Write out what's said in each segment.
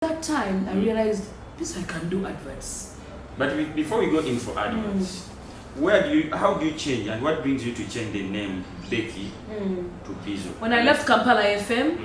that time, I realized this I can do adverts. But before we go in for adverts, how do you change, and what brings you to change the name Becky to Bezo? When I left Kampala FM,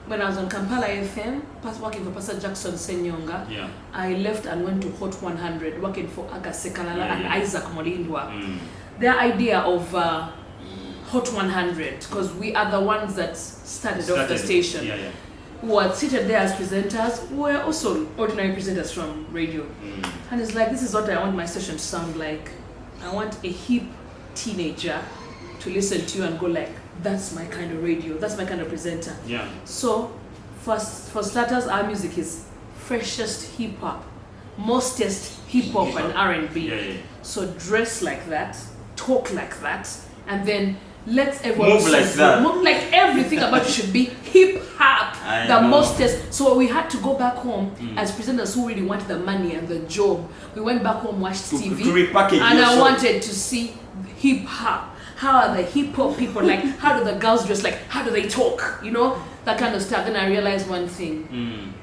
when I was on Kampala FM, working for Pastor Jackson Senyonga, I left and went to Hot 100, working for Aga Sekalala and Isaac Molindwa. Their idea of Hot 100, because we are the ones that started off the station, who were seated there as presenters, who were also ordinary presenters from radio. And it's like, this is what I want my station to sound like. I want a hip teenager to listen to you and go like, that's my kind of radio, that's my kind of presenter. So for starters, our music is freshest hip hop, mostest hip hop and R&B. So dress like that, talk like that, and then let everyone move like that. Move like everything about you should be hip hop, the mostest. So we had to go back home as presenters who really wanted the money and the job. We went back home, watched TV, to repackage and I wanted to see hip hop. How are the hip hop people like? How do the girls dress like? How do they talk? You know, that kind of stuff. Then I realized one thing.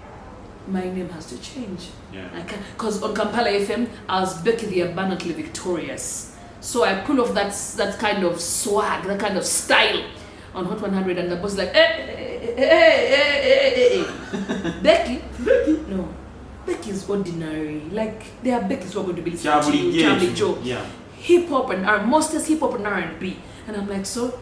My name has to change. I can't, because on Kampala FM, I was Becky the abundantly victorious. So I pull off that kind of swag, that kind of style on Hot 100, and the boss is like, Becky? No. Becky is ordinary. Like, there are Beckys who are going to be listening to you, Charlie Joe. Hip hop and R, mostest hip hop and R&B. And I'm like, so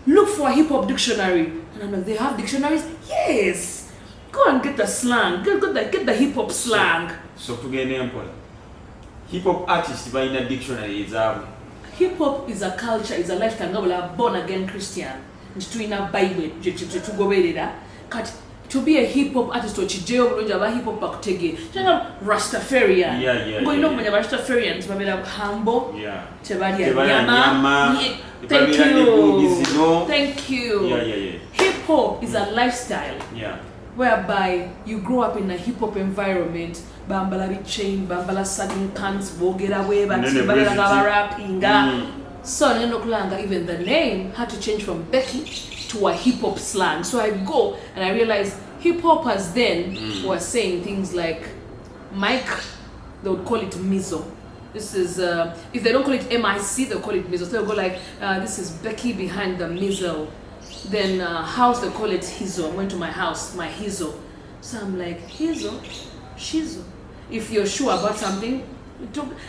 look for a hip hop dictionary. And I'm like, they have dictionaries? Yes. Go and get the slang. Get the hip hop slang. So to get an example, hip hop artist by in a dictionary is hip hop is a culture, is a lifestyle. Ngabula born again Christian. To in a Bible to go with it. To be a hip hop artist or chijeo bulunja hip hop bakutege. Changa Rastafarian. Going on with the Rastafarians, babela humble. Tebali nyama. Thank you. Hip hop is a lifestyle. Whereby you grow up in a hip hop environment. Bambala be chain, bambala sagging pants, bogera way, bambala rapping. So even the name had to change from Becky to a hip hop slang. So I go and I realized hip hoppers then were saying things like Mike, they would call it Mizo. This is if they don't call it MIC, they'll call it Mizo. So they'll go like this is Becky behind the Mizo. Then house, they call it Hizo. I went to my house, my Hizo. So I'm like, Hizo, Shizo. If you're sure about something,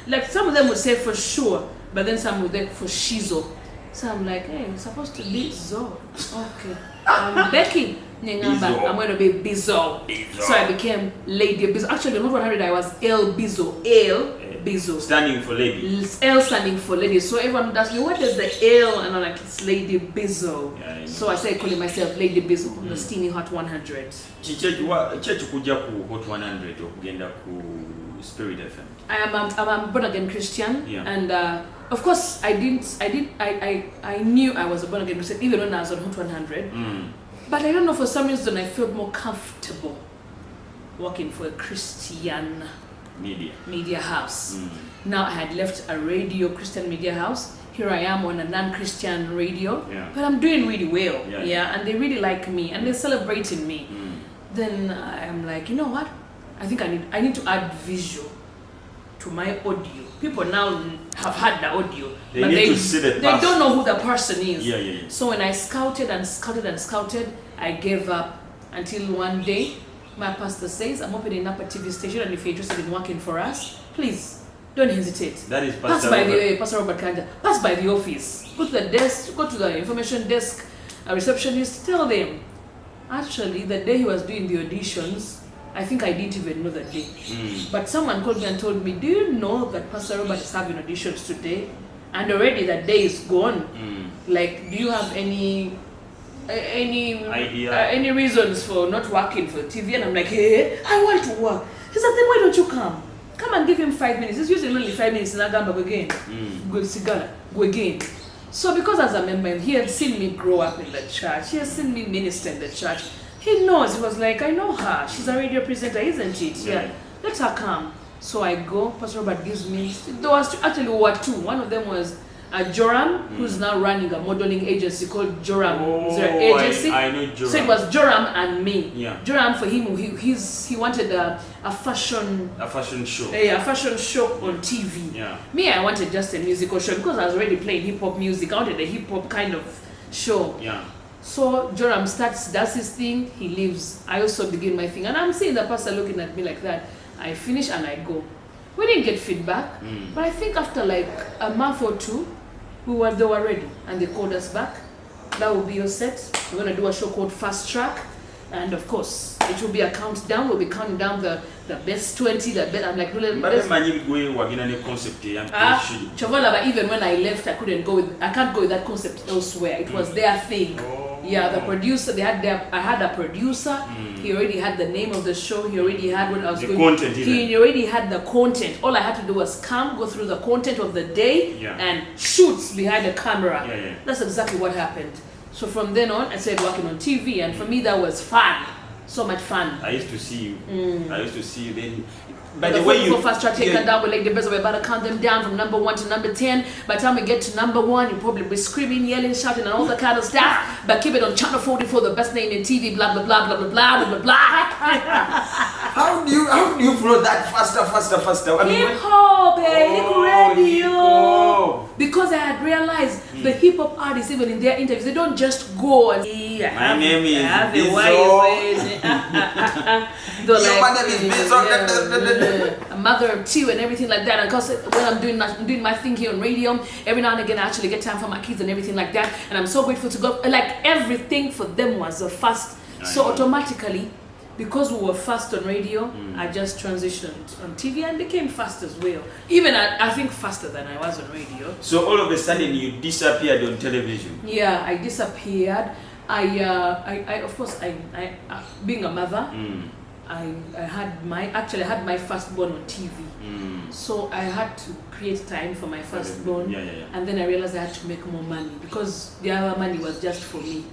like some of them would say for sure, but then some would say for Shizo. So I'm like, hey, it's supposed to be Zo. Okay. I'm Becky. I'm going to be Bezo. So I became Lady Bezo. Actually, not 100, I was L Bezo. L Bezo. Standing for lady. L standing for lady. So everyone would ask me, what is the L? And I'm like, it's Lady Bezo. So I started calling myself Lady Bezo on the Steamy Hot 100. Church kuja ku Hot 100 okugenda ku Spirit FM. I'm a born again Christian, and of course I knew I was a born again Christian even when I was on Hot 100. But I don't know, for some reason I felt more comfortable working for a Christian media house. Now I had left a Christian media house. Here I am on a non-Christian radio, but I'm doing really well. And they really like me and they're celebrating me. Then I'm like, you know what? I think I need to add visual to my audio. People now have had the audio, but they don't know who the person is. So when I scouted and scouted and scouted, I gave up until one day my pastor says, I'm opening up a TV station, and if you're interested in working for us, please don't hesitate. That is Pastor Robert. Pastor Robert Kanja. Pass by the office. Go to the desk. Go to the information desk. A receptionist. Tell them. Actually, the day he was doing the auditions, I think I didn't even know that day. But someone called me and told me, do you know that Pastor Robert is having auditions today? And already that day is gone. Like, do you have any idea? Any reasons for not working for TV? And I'm like, hey, I want to work. He said, then why don't you come? Come and give him 5 minutes. It's usually only 5 minutes in Agamba, go again. Go Sigala, go again. So because as a member, he had seen me grow up in the church. He had seen me minister in the church. He knows. He was like, I know her. She's a radio presenter, isn't it? Let her come. So I go. Pastor Robert gives me. There was actually two. One of them was Joram, who's now running a modeling agency called Joram. Agency. I know Joram. So it was Joram and me. Yeah. Joram, for him, he wanted a fashion show. A fashion show on TV. Yeah. Me, I wanted just a musical show because I was already playing hip hop music. I wanted a hip hop kind of show. Yeah. So Joram does his thing, he leaves. I also begin my thing. And I'm seeing the pastor looking at me like that. I finish and I go. We didn't get feedback, but I think after like a month or two, they were ready and they called us back. That will be your set. We're going to do a show called Fast Track. And of course, it will be a countdown. We'll be counting down the best 20, the best. I'm like, really? But even when I left, I can't go with that concept elsewhere. It was their thing. Yeah, the producer, I had a producer. He already had the name of the show. He already had what I was doing. Content, he already had the content. All I had to do was go through the content of the day and shoot behind the camera. Yeah. That's exactly what happened. So from then on, I started working on TV, and for me that was fun. So much fun. I used to see you. I used to see you then. By the way, you fast track taken down, we're like the best. We're about to count them down from number 1 to number 10. By the time we get to number 1, you'll probably be screaming, yelling, shouting, and all the kind of stuff. But keep it on channel 44, the best name in TV. Blah blah blah blah blah blah blah blah. How do you flow that faster? I mean, hip hop, radio. Because I had realized the hip hop artists, even in their interviews, they don't just go and my name is Bezo. My name is Bezo. A mother of 2 and everything like that. And because when I'm doing my thing here on radio, every now and again I actually get time for my kids and everything like that. And I'm so grateful to God. Like everything for them was a fast. So automatically, because we were fast on radio, I just transitioned on TV and became fast as well. Even I think faster than I was on radio. So all of a sudden you disappeared on television. Yeah, I disappeared. I of course being a mother. I had my firstborn on TV, so I had to create time for my firstborn, and then I realized I had to make more money because the other money was just for me.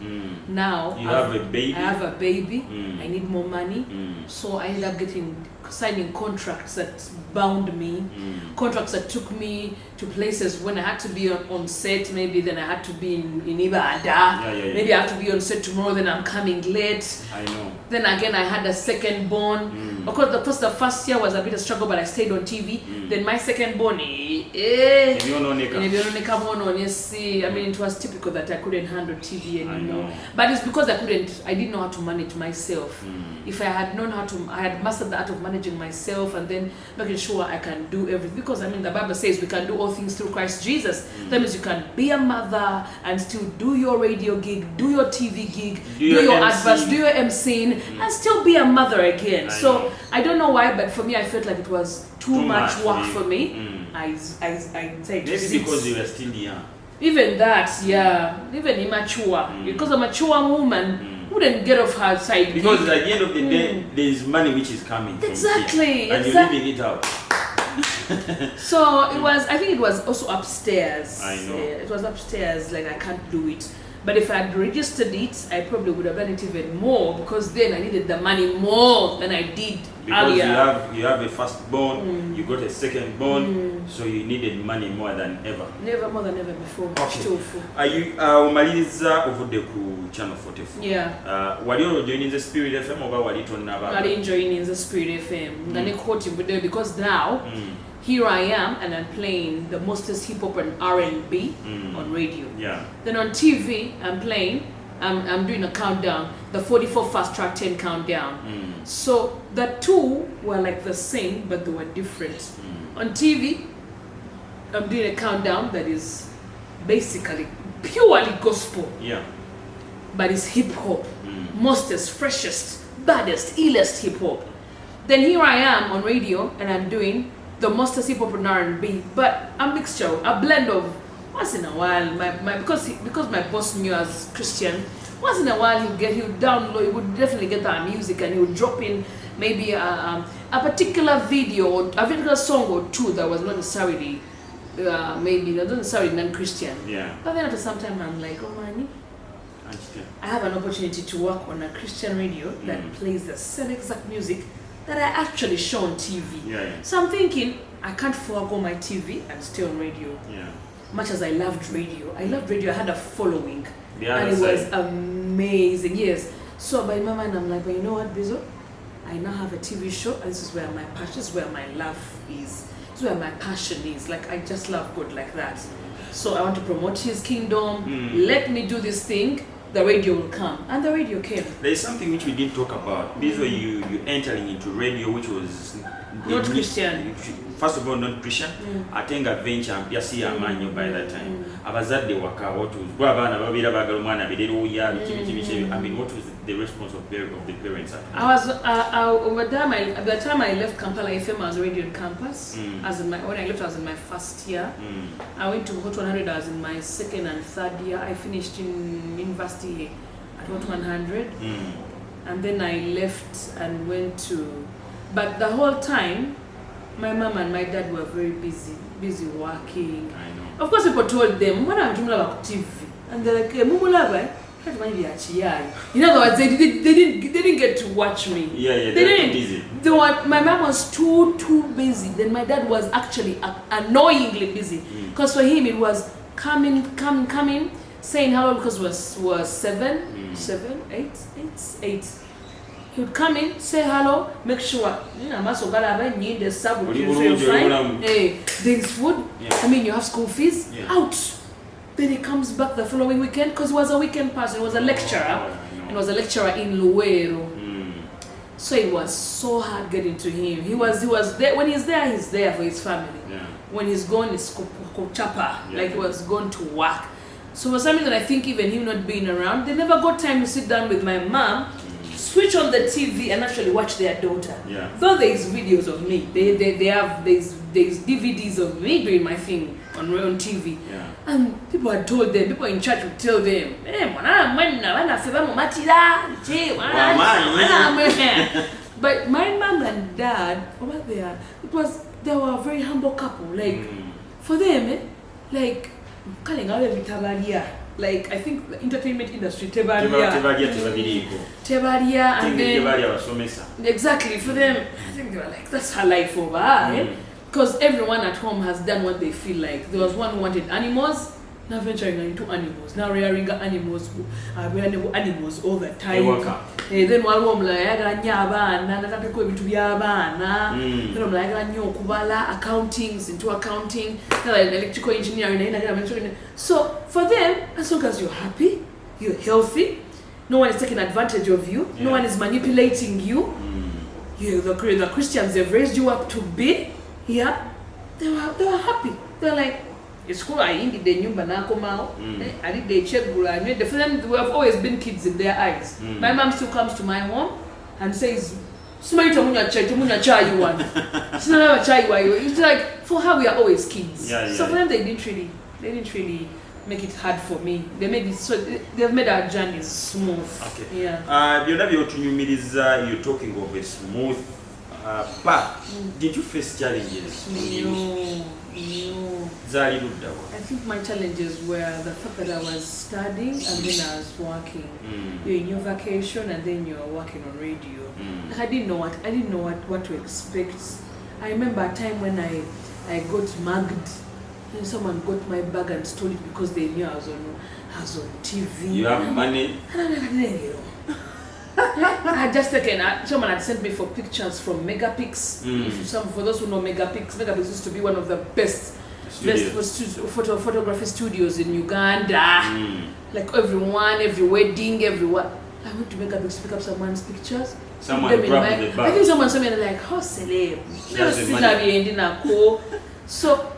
Now I have a baby. I need more money, so I ended up signing contracts that bound me, contracts that took me to places when I had to be on set. Maybe then I had to be in Ibada. Maybe I have to be on set tomorrow. Then I'm coming late. I know. Then again, I had a second born. Of course, the first year was a bit of struggle, but I stayed on TV. Then my second born, I mean, it was typical that I couldn't handle TV anymore. But it's because I didn't know how to manage myself. If I had known I had mastered the art of managing myself and then making sure I can do everything. Because I mean, the Bible says we can do all things through Christ Jesus. That means you can be a mother and still do your radio gig, do your TV gig, do your adverts, do your MCing, and still be a mother again. So I don't know why, but for me, I felt like it was too much work for me. I said maybe because you were still young. Even that, even immature. Because a mature woman wouldn't get off her side. Because at the end of the day, there is money which is coming from exactly, and you're leaving it out. So I think it was also upstairs. I know. It was upstairs, like I can't do it. But if I had registered it, I probably would have done it even more because then I needed the money more than I did because earlier. you have a firstborn, you got a secondborn, so you needed money more than ever. Never more than ever before. Okay. Are you umaliza ovudde ku channel 44? Yeah. Wali joining the Spirit FM or wali tonna ba? Wali joining the Spirit FM. Ngane quoting video because now here I am and I'm playing the mostest hip hop and R&B on radio. Yeah. Then on TV I'm playing. I'm doing a countdown, the 44 Fast Track 10 countdown. So the two were like the same, but they were different. On TV, I'm doing a countdown that is basically purely gospel. Yeah. But it's hip hop, mostest, freshest, baddest, illest hip hop. Then here I am on radio, and I'm doing the mostest hip hop and R&B, but a mixture, a blend of. Once in a while, because my boss knew as Christian, once in a while he would download, he would definitely get that music and he would drop in maybe a particular video or a particular song or two that was not necessarily not necessarily non-Christian. Yeah. But then after some time I'm like, oh man, I have an opportunity to work on a Christian radio that plays the same exact music that I actually show on TV. Yeah. So I'm thinking I can't forego my TV and stay on radio. Yeah. much as I loved radio, I had a following. And it was amazing, yes. So by my mind, I'm like, but you know what, Bezo? I now have a TV show, and this is where my passion, this is where my love is. This is where my passion is. Like, I just love God like that. So I want to promote His kingdom. Let me do this thing. The radio will come, and the radio came. There is something which we didn't talk about. This way you entering into radio, which was not Christian. First of all, not Christian. I think a venture and Piasi Amanyo by that time. Abazade waka, what was Guabana, Babida Bagalmana, I mean, what was the response of the parents? I was by the time I left Kampala FM, I was already on campus. When I left, I was in my first year. I went to Hot 100. I was in my second and third year. I finished in university at Hot 100, and then I left and went to. But the whole time, my mom and my dad were very busy working. I know. Of course, people told them, "What am I doing about TV?" And they're like, "Mumulaba." In other words, they didn't get to watch me. Yeah, they didn't. Busy. My mom was too busy. Then my dad was actually annoyingly busy, because for him it was coming, saying hello, because was 7, 8. He would come in, say hello, make sure there's food. I mean, you have school fees. Out. Then he comes back the following weekend, because he was a weekend person. He was a lecturer, and was a lecturer in Luweero. So it was so hard getting to him. He was there. When he's there for his family. When he's gone, it's chapa. Like he was going to work. So for some reason, I think even him not being around, they never got time to sit down with my mom, switch on the TV and actually watch their daughter. Though there's videos of me, there's DVDs of me doing my thing on TV. And people had told them, people in church would tell them, but my mom and dad over there, they were a very humble couple. Like for them, like like I think the entertainment industry Tebaria, and then exactly for them, I think they were like, that's her life over, because everyone at home has done what they feel like. There was one who wanted animals, now venturing into animals, now rearing animals, animals all the time. Then one woman like accounting, into accounting, electrical engineering. So for them, as long as you're happy, you're healthy, no one is taking advantage of you, no one is manipulating you. The Christians they've raised you up to be. They were happy. They're like, it's cool. I did the new banako. I did the check. For them, we have always been kids in their eyes. My mom still comes to my home and says, "Smile to munya chai you want." She never chai you. It's like for her we are always kids. So for them they didn't really make it hard for me. They made it so they've made our journey smooth. Okay. You're talking of a smooth path. Did you face challenges? No. I think my challenges were the fact that I was studying and then I was working. You're in your vacation and then you're working on radio. I didn't know what to expect. I remember a time when I got mugged. And someone got my bag and stole it because they knew I was on TV. You have money? I had just taken, someone had sent me for pictures from Megapix. For those who know Megapix used to be one of the best photography studios in Uganda. Like every wedding, everyone. I went to Megapix to pick up someone's pictures. Someone grabbed the bag. I think someone saw me and like, how celeb? So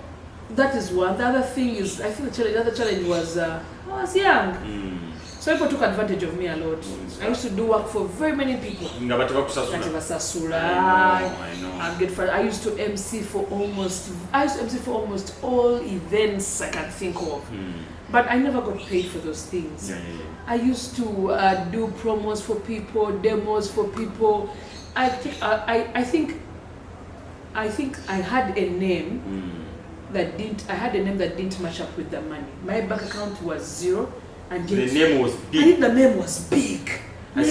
that is one. The other thing is, I think the other challenge was I was young. So people took advantage of me a lot. I used to do work for very many people. I know. I used to MC for almost all events I can think of. But I never got paid for those things. I used to do promos for people, demos for people. I think I had a name that didn't match up with the money. My bank account was zero. And the name was big. I think the name was big. I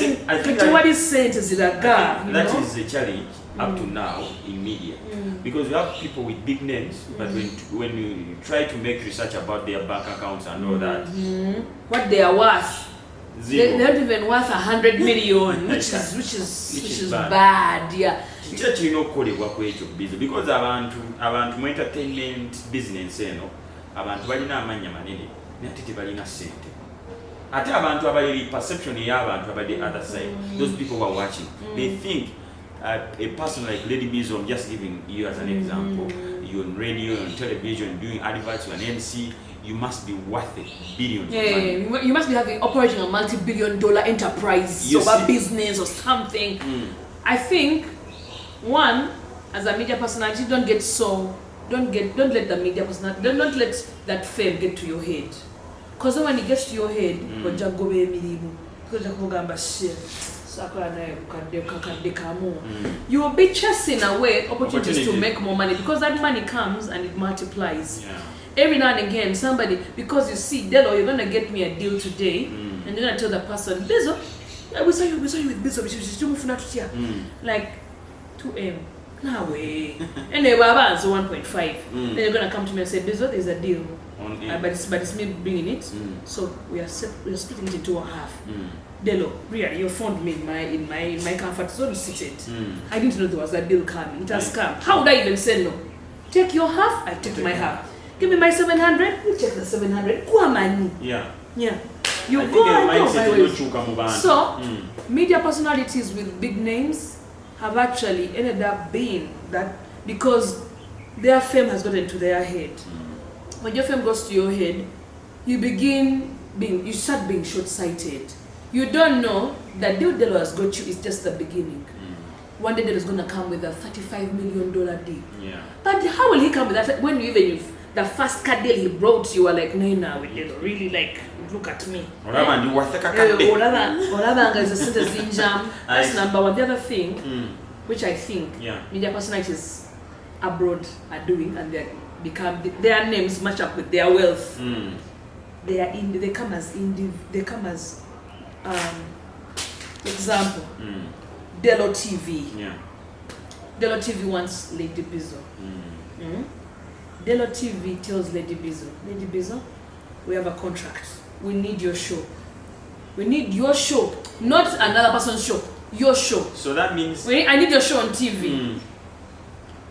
think what is said is that that is a challenge up to now in media, because we have people with big names, but when you try to make research about their bank accounts and all that, what they are worth, zero. They're not even worth 100 million, which is bad. Yeah. Church kolebwa kwekyo bizo, because abantu mu entertainment business eno abantu balina amanya manene nate tebalina sente. Ate abantu abali perception y'abantu abali other side, those people who are watching, they think a person like Lady Bezo, I'm just giving you as an example, you're on radio, on television, doing adverts, you're an MC, you must be worth billions. Yeah, you must be operating a multi-billion-dollar enterprise or a business or something. I think, one, as a media personality, don't let the media personality, don't let that fame get to your head. Because when it gets to your head, you will be chasing away opportunities to make more money, because that money comes and it multiplies. Yeah. Every now and again, somebody, because you see, Delo, you're going to get me a deal today, and you're going to tell the person, Bezo, we saw you with Bezo, like 2M. No way. And they were about 1.5. Then you're going to come to me and say, Bezo, there's a deal. But it's me bringing it. So we are splitting it into a half. Delo, really, you found me in my comfort zone seated. I didn't know there was a deal coming. It has come. How would I even say no? Take your half, I take my half. Give me my 700, you take the 700. Yeah. You go and go. So, media personalities with big names have actually ended up being that, because their fame has gotten to their head. When your fame goes to your head, you start being short-sighted. You don't know that deal Delo has got you is just the beginning. One day Delo is going to come with a $35 million deal. Yeah. But how will he come with that when if the first card deal he brought, you were like, no, really, like, look at me. That's number one. The other thing, which I think media personalities abroad are doing, and their names match up with their wealth. They come as example. Delo TV. Yeah. Delo TV wants Lady Bezo. Delo TV tells Lady Bezo, we have a contract. We need your show. We need your show, not another person's show. Your show. So that means I need your show on TV.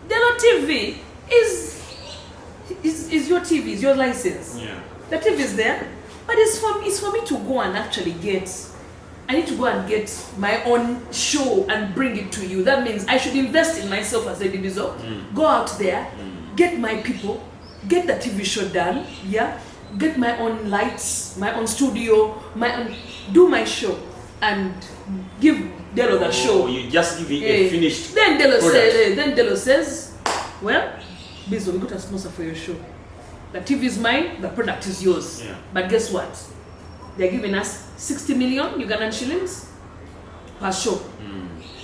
Delo TV is your TV, is your license. Yeah. The TV is there, but it's for me to go and actually I need to go and get my own show and bring it to you. That means I should invest in myself as Lady Bezo. Go out there, get my people, get the TV show done, get my own lights, my own studio, do my show, and give Delo the show. You just give it a finished. Then Delo says, well, Bezo, we got a sponsor for your show. The TV is mine, the product is yours. Yeah. But guess what? They're giving us 60 million Ugandan shillings per show.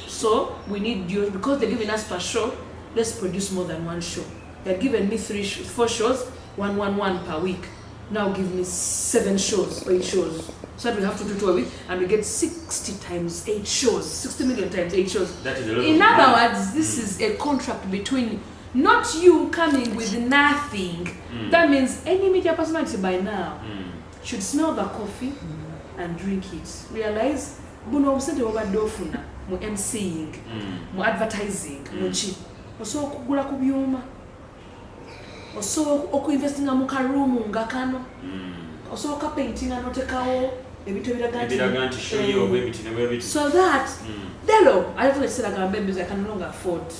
So we need yours, because they're giving us per show. Let's produce more than one show. They're giving me 4 shows, one per week. Now give me 7 shows or 8 shows. So that we have to do 2 a week, and we get 60 times 8 shows, 60 million times 8 shows. That is a lot. In other words, this is a contract between not you coming with nothing. That means any media personality by now should smell the coffee and drink it. Realize, buno obusente obadde ofuna mu MCing, mu advertising, mu chi. Osobola okugula ku byuma. Osobola okuinvestinga mu karumu nga kano. Osobola okapaintinga n'otekawo ebintu ebiraga nti show you webiti. So that Delo, I don't say I can no longer afford